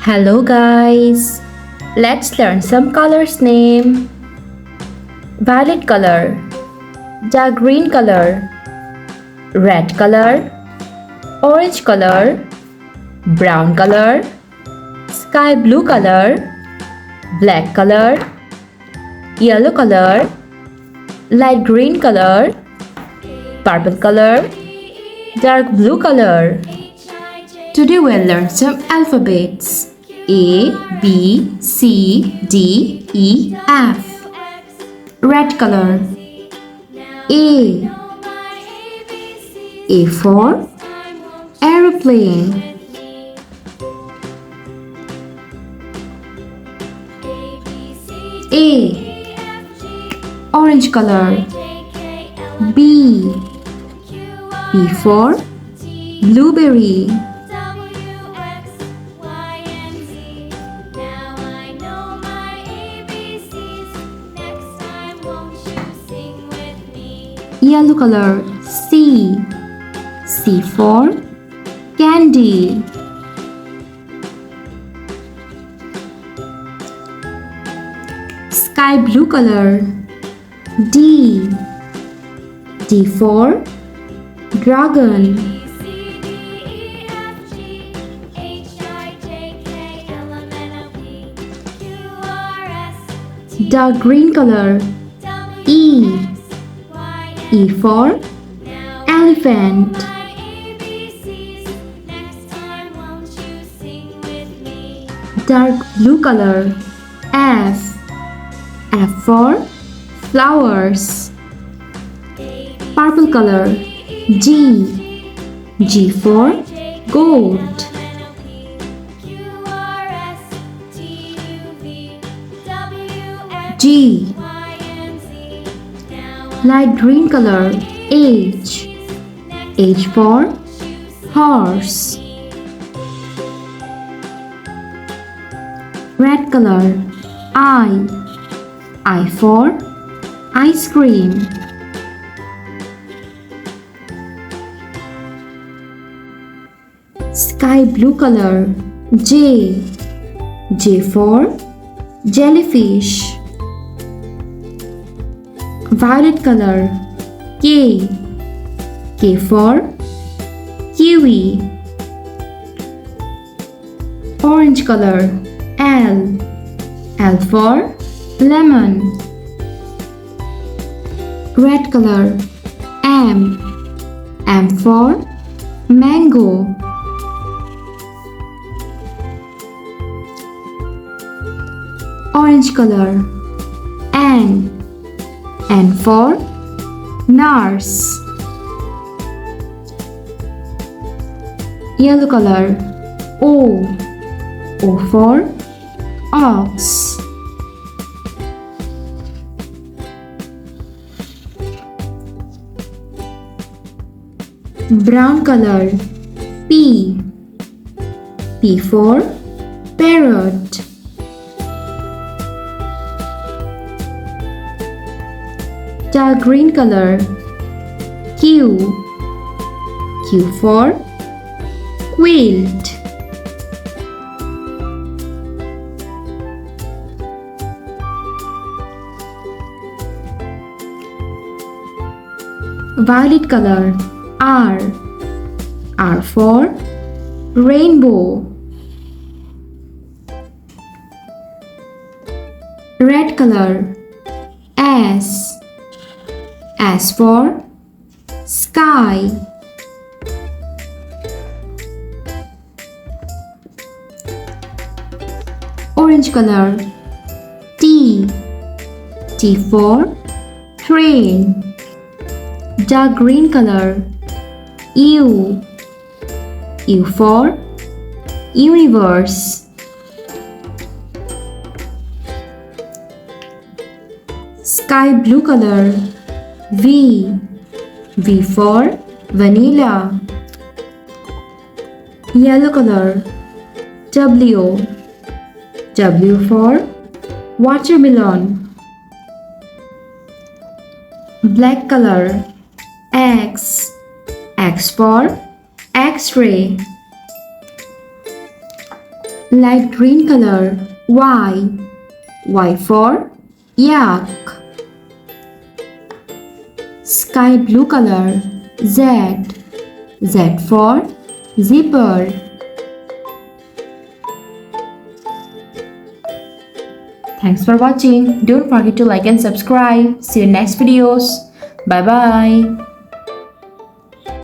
Hello guys, let's learn some colors name. Violet color, dark green color, red color, orange color, brown color, sky blue color, black color, yellow color, light green color, purple color, dark blue color. Today we'll learn some alphabets. A, B, C, D, E, F. Red color. A. A for aeroplane. A. Orange color. B. B for blueberry. Yellow color. C. C for candy. Sky blue color. D. D for dragon. Dark green color. E. E for elephant. Dark blue color. F. F for flowers. Purple color. G. G for goat. G. Light green color. H. H for horse. Red color. I. I for ice cream. Sky blue color. J. J for jellyfish. Violet color. K. K for kiwi. Orange color. L. L for lemon. Red color. M. M for mango. Orange color. N. N for nurse. Yellow color. O. O for ox. Brown color. P. P for parrot. Dark green color. Q. Q for quilt. Violet color. R. R for rainbow. Red color. S. S for sky. Orange color. T. T for train. Dark green color. U. U for universe. Sky blue color. V. V for vanilla. Yellow color. W. W for watermelon. Black color. X. X for X-ray. Light green color. Y. Y for yak. Sky blue color. Z. Z for zipper. Thanks for watching. Don't forget to like and subscribe. See you in next videos. Bye bye.